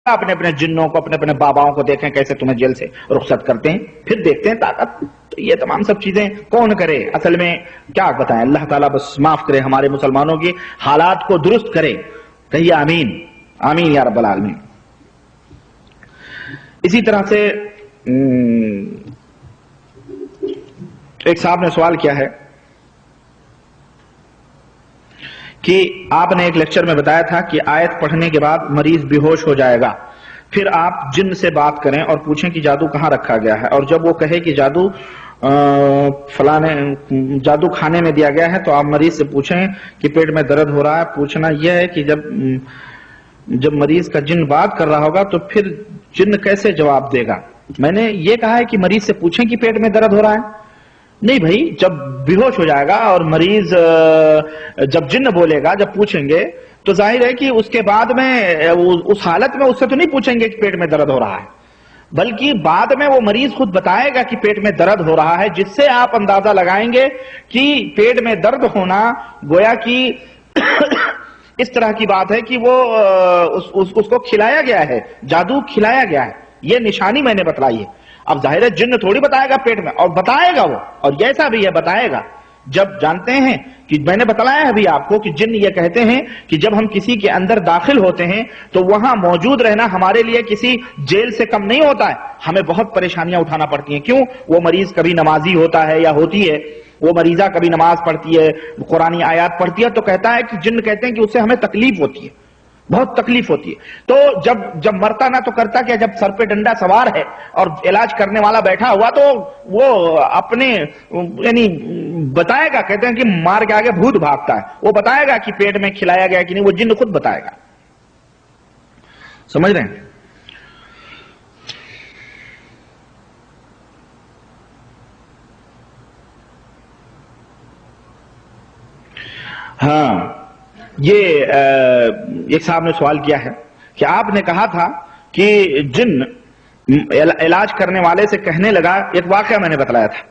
اپنے اپنے جنوں کو اپنے اپنے باباؤں کو دیکھیں کیسے تمہیں جیل سے رخصت کرتے ہیں، پھر دیکھتے ہیں طاقت. تو یہ تمام سب چیزیں کون کرے؟ اصل میں کیا بتائیں، اللہ تعالیٰ بس معاف کرے ہمارے مسلمانوں کی حالات کو درست کرے. کہیے آمین آمین یا رب العالمین. اسی طرح سے ایک صاحب نے سوال کیا ہے کہ آپ نے ایک لیکچر میں بتایا تھا کہ آیت پڑھنے کے بعد مریض بے ہوش ہو جائے گا، پھر آپ جن سے بات کریں اور پوچھیں کہ جادو کہاں رکھا گیا ہے، اور جب وہ کہے کہ جادو فلانے جادو کھانے میں دیا گیا ہے تو آپ مریض سے پوچھیں کہ پیٹ میں درد ہو رہا ہے. پوچھنا یہ ہے کہ جب مریض کا جن بات کر رہا ہوگا تو پھر جن کیسے جواب دے گا؟ میں نے یہ کہا ہے کہ مریض سے پوچھیں کہ پیٹ میں درد ہو رہا ہے. نہیں بھائی، جب بے ہوش ہو جائے گا اور مریض جب جن بولے گا، جب پوچھیں گے تو ظاہر ہے کہ اس کے بعد میں اس حالت میں اس سے تو نہیں پوچھیں گے کہ پیٹ میں درد ہو رہا ہے، بلکہ بعد میں وہ مریض خود بتائے گا کہ پیٹ میں درد ہو رہا ہے، جس سے آپ اندازہ لگائیں گے کہ پیٹ میں درد ہونا گویا کہ اس طرح کی بات ہے کہ وہ اس کو کھلایا گیا ہے، جادو کھلایا گیا ہے. یہ نشانی میں نے بتلائی ہے. اب ظاہر ہے جن تھوڑی بتائے گا پیٹ میں، اور بتائے گا وہ، اور جیسا بھی ہے بتائے گا. جب جانتے ہیں کہ میں نے بتلایا ہے ابھی آپ کو کہ جن یہ کہتے ہیں کہ جب ہم کسی کے اندر داخل ہوتے ہیں تو وہاں موجود رہنا ہمارے لیے کسی جیل سے کم نہیں ہوتا ہے. ہمیں بہت پریشانیاں اٹھانا پڑتی ہیں. کیوں؟ وہ مریض کبھی نمازی ہوتا ہے یا ہوتی ہے، وہ مریضہ کبھی نماز پڑھتی ہے، قرآنی آیات پڑھتی ہے، تو کہتا ہے کہ جن کہتے ہیں کہ اس سے ہمیں تکلیف ہوتی ہے، بہت تکلیف ہوتی ہے. تو جب مرتا نہ تو کرتا کہ جب سر پہ ڈنڈا سوار ہے اور علاج کرنے والا بیٹھا ہوا تو وہ اپنے یعنی بتائے گا. کہتے ہیں کہ مار کے آگے بھوت بھاگتا ہے. وہ بتائے گا کہ پیٹ میں کھلایا گیا کہ نہیں، وہ جن خود بتائے گا. سمجھ رہے ہیں؟ ہاں، یہ ایک صاحب نے سوال کیا ہے کہ آپ نے کہا تھا کہ جن علاج کرنے والے سے کہنے لگا، ایک واقعہ میں نے بتلایا تھا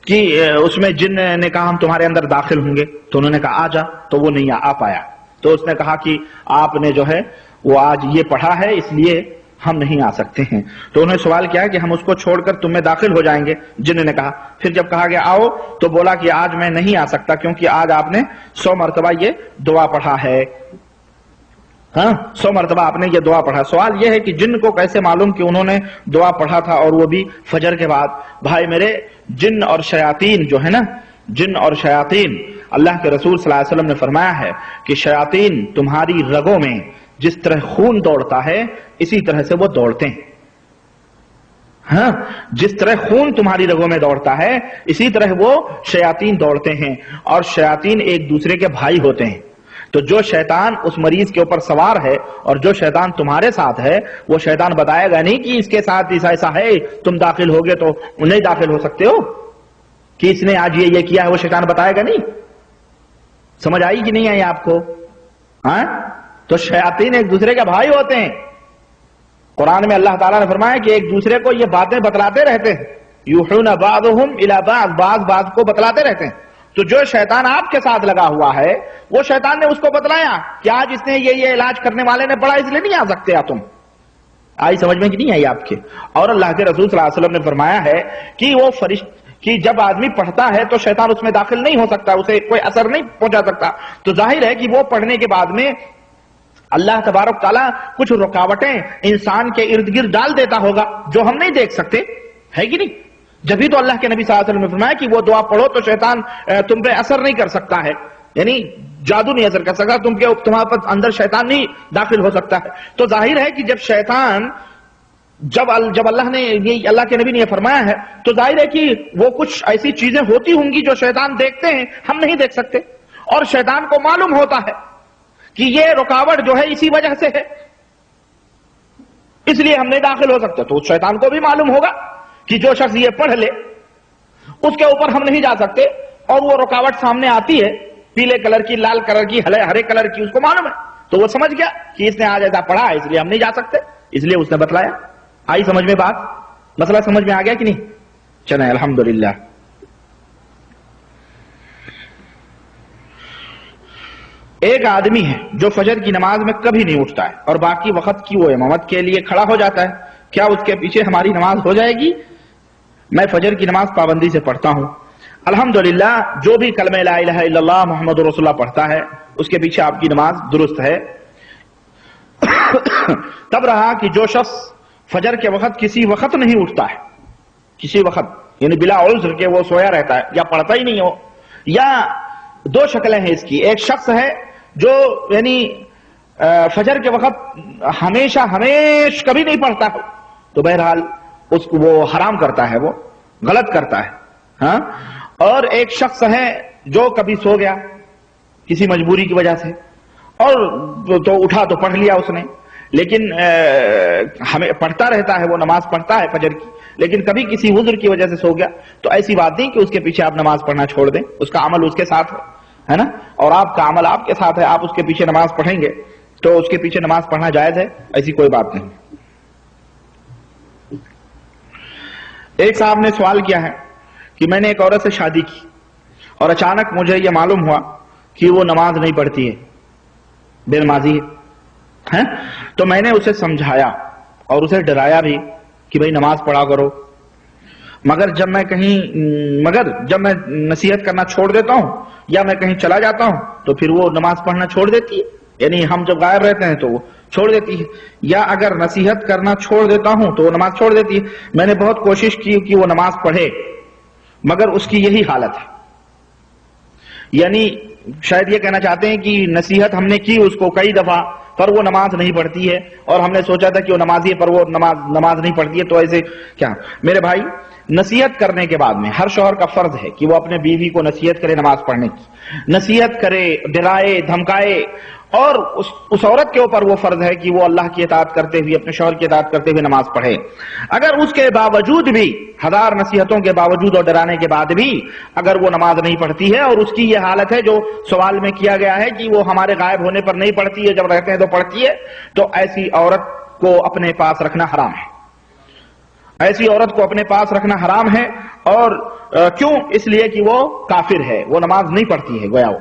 کہ اس میں جن نے کہا ہم تمہارے اندر داخل ہوں گے، تو انہوں نے کہا آ جا، تو وہ نہیں آ پایا. تو اس نے کہا کہ آپ نے جو ہے وہ آج یہ پڑھا ہے اس لیے ہم نہیں آ سکتے ہیں. تو انہوں نے سوال کیا کہ ہم اس کو چھوڑ کر تم میں داخل ہو جائیں گے. جن نے کہا. پھر جب کہا گیا آؤ تو بولا کہ آج میں نہیں آ سکتا کیونکہ آج آپ نے 100 مرتبہ یہ دعا پڑھا ہے. ہاں، 100 مرتبہ آپ نے یہ دعا پڑھا. سوال یہ ہے کہ جن کو کیسے معلوم کہ انہوں نے دعا پڑھا تھا اور وہ بھی فجر کے بعد؟ بھائی میرے، جن اور شیاطین جو ہے نا، جن اور شیاطین، اللہ کے رسول صلی اللہ علیہ وسلم نے فرمایا ہے کہ شیاطین تمہاری رگوں میں جس طرح خون دوڑتا ہے اسی طرح سے وہ دوڑتے ہیں. ہاں، جس طرح خون تمہاری رگوں میں دوڑتا ہے اسی طرح وہ شیاطین دوڑتے ہیں، اور شیاطین ایک دوسرے کے بھائی ہوتے ہیں. تو جو شیطان اس مریض کے اوپر سوار ہے اور جو شیطان تمہارے ساتھ ہے، وہ شیطان بتائے گا نہیں کہ اس کے ساتھ ایسا ہے، تم داخل ہوگے تو نہیں داخل ہو سکتے ہو، کہ اس نے آج یہ کیا ہے. وہ شیطان بتائے گا نہیں. سمجھ آئی کہ نہیں آئی آپ کو؟ ہاں، تو شیاطین ایک دوسرے کے بھائی ہوتے ہیں. قرآن میں اللہ تعالیٰ نے فرمایا کہ ایک دوسرے کو یہ باتیں بتلاتے رہتے ہیں. یوحون بعضهم الی بعض، بعض کو بتلاتے رہتے ہیں. تو جو شیطان آپ کے ساتھ لگا ہوا ہے وہ شیطان نے اس کو بتلایا کہ آج اس نے یہ علاج کرنے والے نے پڑھا اس لیے نہیں آ سکتے. تم آئی سمجھ میں کہ نہیں آئی آپ کے؟ اور اللہ کے رسول صلی اللہ علیہ وسلم نے فرمایا ہے کہ وہ کہ جب آدمی پڑھتا ہے تو شیطان اس میں داخل نہیں ہو سکتا، اسے کوئی اثر نہیں پہنچا سکتا. تو ظاہر ہے کہ وہ پڑھنے کے بعد میں اللہ تبارک تعالیٰ کچھ رکاوٹیں انسان کے ارد گرد ڈال دیتا ہوگا جو ہم نہیں دیکھ سکتے، ہے کہ نہیں؟ جبھی تو اللہ کے نبی صلی اللہ علیہ وسلم نے فرمایا کہ وہ دعا پڑھو تو شیطان تم پہ اثر نہیں کر سکتا ہے، یعنی جادو نہیں اثر کر سکتا، تمہارے اندر شیطان نہیں داخل ہو سکتا ہے. تو ظاہر ہے کہ جب شیطان جب اللہ کے نبی نے یہ فرمایا ہے تو ظاہر ہے کہ وہ کچھ ایسی چیزیں ہوتی ہوں گی جو شیطان دیکھتے ہیں، ہم نہیں دیکھ سکتے، اور شیطان کو معلوم ہوتا ہے کہ یہ رکاوٹ جو ہے اسی وجہ سے ہے، اس لیے ہم نہیں داخل ہو سکتے. تو شیطان کو بھی معلوم ہوگا کہ جو شخص یہ پڑھ لے اس کے اوپر ہم نہیں جا سکتے، اور وہ رکاوٹ سامنے آتی ہے پیلے کلر کی، لال کلر کی، ہرے کلر کی، اس کو معلوم ہے. تو وہ سمجھ گیا کہ اس نے آج ایسا پڑھا ہے اس لیے ہم نہیں جا سکتے، اس لیے اس نے بتلایا. آئی سمجھ میں بات؟ مسئلہ سمجھ میں آ گیا کہ نہیں؟ چلیں الحمدللہ. ایک آدمی ہے جو فجر کی نماز میں کبھی نہیں اٹھتا ہے اور باقی وقت کی وہ امامت کے لیے کھڑا ہو جاتا ہے، کیا اس کے پیچھے ہماری نماز ہو جائے گی؟ میں فجر کی نماز پابندی سے پڑھتا ہوں، الحمدللہ جو بھی کلمہ لا الہ الا اللہ محمد رسول اللہ پڑھتا ہے اس کے پیچھے آپ کی نماز درست ہے۔ تب رہا کہ جو شخص فجر کے وقت کسی وقت نہیں اٹھتا ہے، کسی وقت یعنی بلا عذر کے وہ سویا رہتا ہے یا پڑھتا ہی نہیں ہو، یا دو شکلیں ہیں اس کی، ایک شخص ہے جو یعنی فجر کے وقت ہمیشہ کبھی نہیں پڑھتا ہو، تو بہرحال اس کو وہ حرام کرتا ہے، وہ غلط کرتا ہے، ہاں۔ اور ایک شخص ہے جو کبھی سو گیا کسی مجبوری کی وجہ سے اور تو اٹھا تو پڑھ لیا اس نے، لیکن ہمیں پڑھتا رہتا ہے، وہ نماز پڑھتا ہے فجر کی، لیکن کبھی کسی عذر کی وجہ سے سو گیا، تو ایسی بات نہیں کہ اس کے پیچھے آپ نماز پڑھنا چھوڑ دیں، اس کا عمل اس کے ساتھ ہے نا، اور آپ کا عمل آپ کے ساتھ ہے، آپ اس کے پیچھے نماز پڑھیں گے تو اس کے پیچھے نماز پڑھنا جائز ہے، ایسی کوئی بات نہیں۔ ایک صاحب نے سوال کیا ہے کہ میں نے ایک عورت سے شادی کی اور اچانک مجھے یہ معلوم ہوا کہ وہ نماز نہیں پڑھتی ہے، بے نمازی ہے، تو میں نے اسے سمجھایا اور اسے ڈرایا بھی کہ بھئی نماز پڑھا کرو، مگر جب میں نصیحت کرنا چھوڑ دیتا ہوں یا میں کہیں چلا جاتا ہوں تو پھر وہ نماز پڑھنا چھوڑ دیتی ہے، یعنی ہم جب غائب رہتے ہیں تو وہ چھوڑ دیتی ہے، یا اگر نصیحت کرنا چھوڑ دیتا ہوں تو وہ نماز چھوڑ دیتی ہے۔ میں نے بہت کوشش کی کہ وہ نماز پڑھے مگر اس کی یہی حالت ہے، یعنی شاید یہ کہنا چاہتے ہیں کہ نصیحت ہم نے کی اس کو کئی دفعہ پر وہ نماز نہیں پڑھتی ہے، اور ہم نے سوچا تھا کہ وہ نمازی ہے پر وہ نماز نہیں پڑھتی ہے، تو ایسے کیا؟ میرے بھائی، نصیحت کرنے کے بعد میں ہر شوہر کا فرض ہے کہ وہ اپنے بیوی کو نصیحت کرے نماز پڑھنے کی، نصیحت کرے، ڈرائے، دھمکائے، اور اس عورت کے اوپر وہ فرض ہے کہ وہ اللہ کی اطاعت کرتے ہوئے، اپنے شوہر کی اطاعت کرتے ہوئے نماز پڑھے۔ اگر اس کے باوجود بھی، ہزار نصیحتوں کے باوجود اور ڈرانے کے بعد بھی اگر وہ نماز نہیں پڑھتی ہے اور اس کی یہ حالت ہے جو سوال میں کیا گیا ہے کہ وہ ہمارے غائب ہونے پر نہیں پڑھتی ہے، جب رہتے ہیں تو پڑھتی ہے، تو ایسی عورت کو اپنے پاس رکھنا حرام ہے، ایسی عورت کو اپنے پاس رکھنا حرام ہے۔ اور کیوں؟ اس لیے کہ وہ کافر ہے، وہ نماز نہیں پڑھتی ہے، گویا وہ،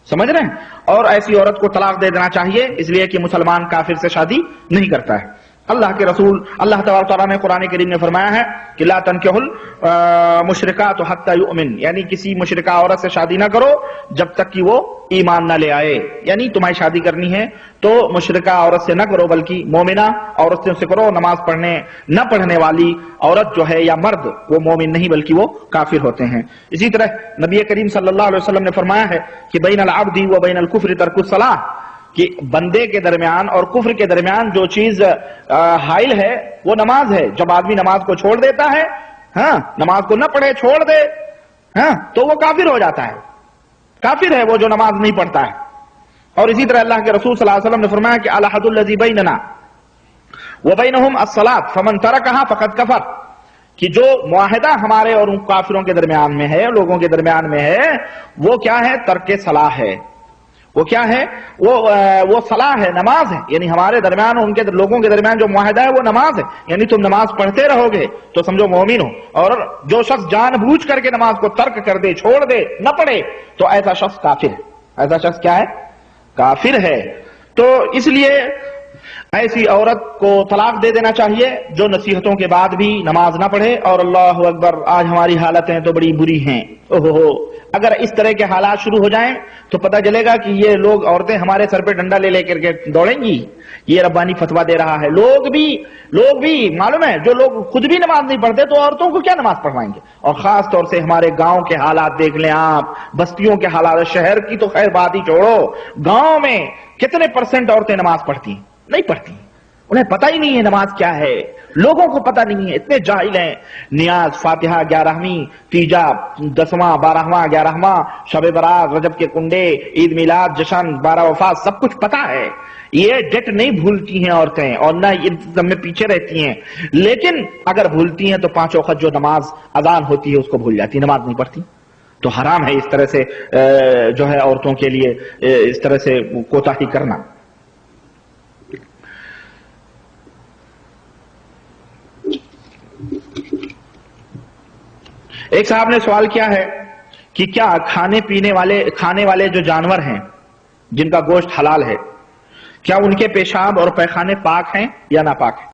سمجھ رہے ہیں؟ اور ایسی عورت کو طلاق دے دینا چاہیے، اس لیے کہ مسلمان کافر سے شادی نہیں کرتا ہے۔ اللہ کے رسول اللہ تبارک و تعالیٰ نے قرآن کریم میں فرمایا ہے کہ لا تنکحوا المشرکات حتی یؤمن، یعنی کسی مشرکہ عورت سے شادی نہ کرو جب تک کہ وہ ایمان نہ لے آئے، یعنی تمہیں شادی کرنی ہے تو مشرکہ عورت سے نہ کرو بلکہ مومنہ عورتوں سے کرو۔ نماز نہ پڑھنے والی عورت جو ہے یا مرد وہ مومن نہیں بلکہ وہ کافر ہوتے ہیں۔ اسی طرح نبی کریم صلی اللہ علیہ وسلم نے فرمایا ہے کہ بین العبد و بین الکفر ترک الصلاۃ، کہ بندے کے درمیان اور کفر کے درمیان جو چیز حائل ہے وہ نماز ہے۔ جب آدمی نماز کو چھوڑ دیتا ہے، ہاں، نماز کو نہ پڑھے، چھوڑ دے، ہاں، تو وہ کافر ہو جاتا ہے، کافر ہے وہ جو نماز نہیں پڑھتا ہے۔ اور اسی طرح اللہ کے رسول صلی اللہ علیہ وسلم نے فرمایا کہ الحد الذی بیننا وبینہم الصلاۃ فمن ترکہا فقد کفر، کہ جو معاہدہ ہمارے اور ان کافروں کے درمیان میں ہے، لوگوں کے درمیان میں ہے، وہ کیا ہے؟ ترک صلاح ہے۔ وہ کیا ہے؟ وہ صلاح ہے، نماز ہے، یعنی ہمارے درمیان اور ان کے لوگوں کے درمیان جو معاہدہ ہے وہ نماز ہے، یعنی تم نماز پڑھتے رہو گے تو سمجھو مومن ہو۔ اور جو شخص جان بوجھ کر کے نماز کو ترک کر دے، چھوڑ دے، نہ پڑھے، تو ایسا شخص کافر ہے۔ ایسا شخص کیا ہے؟ کافر ہے۔ تو اس لیے ایسی عورت کو طلاق دے دینا چاہیے جو نصیحتوں کے بعد بھی نماز نہ پڑھے۔ اور اللہ اکبر، آج ہماری حالتیں تو بڑی بری ہیں، اگر اس طرح کے حالات شروع ہو جائیں تو پتہ چلے گا کہ یہ لوگ، عورتیں ہمارے سر پہ ڈنڈا لے کر کے دوڑیں گی، یہ ربانی فتویٰ دے رہا ہے۔ لوگ بھی معلوم ہے، جو لوگ خود بھی نماز نہیں پڑھتے تو عورتوں کو کیا نماز پڑھوائیں گے؟ اور خاص طور سے ہمارے گاؤں کے حالات دیکھ لیں آپ، بستیوں کے حالات، شہر کی تو خیر بات ہی چھوڑو، گاؤں میں کتنے % عورتیں نماز پڑھتی ہیں؟ نہیں پڑھتی، انہیں پتہ ہی نہیں ہے نماز کیا ہے، لوگوں کو پتہ نہیں ہے، اتنے جاہل ہیں۔ نیاز، فاتحہ، 11ویں، تیجا، 10واں، 12واں، 11واں، شب برات، رجب کے کنڈے، عید میلاد، جشن، 12 وفات، سب کچھ پتہ ہے۔ یہ ڈیٹ نہیں بھولتی ہیں عورتیں، اور نہ یہ سب میں پیچھے رہتی ہیں، لیکن اگر بھولتی ہیں تو 5 وقت جو نماز اذان ہوتی ہے اس کو بھول جاتی، نماز نہیں پڑھتی۔ تو حرام ہے اس طرح سے جو ہے عورتوں کے لیے اس طرح سے کوتاہی کرنا۔ ایک صاحب نے سوال کیا ہے کہ کیا کھانے والے جو جانور ہیں جن کا گوشت حلال ہے، کیا ان کے پیشاب اور پیخانے پاک ہیں یا ناپاک ہیں؟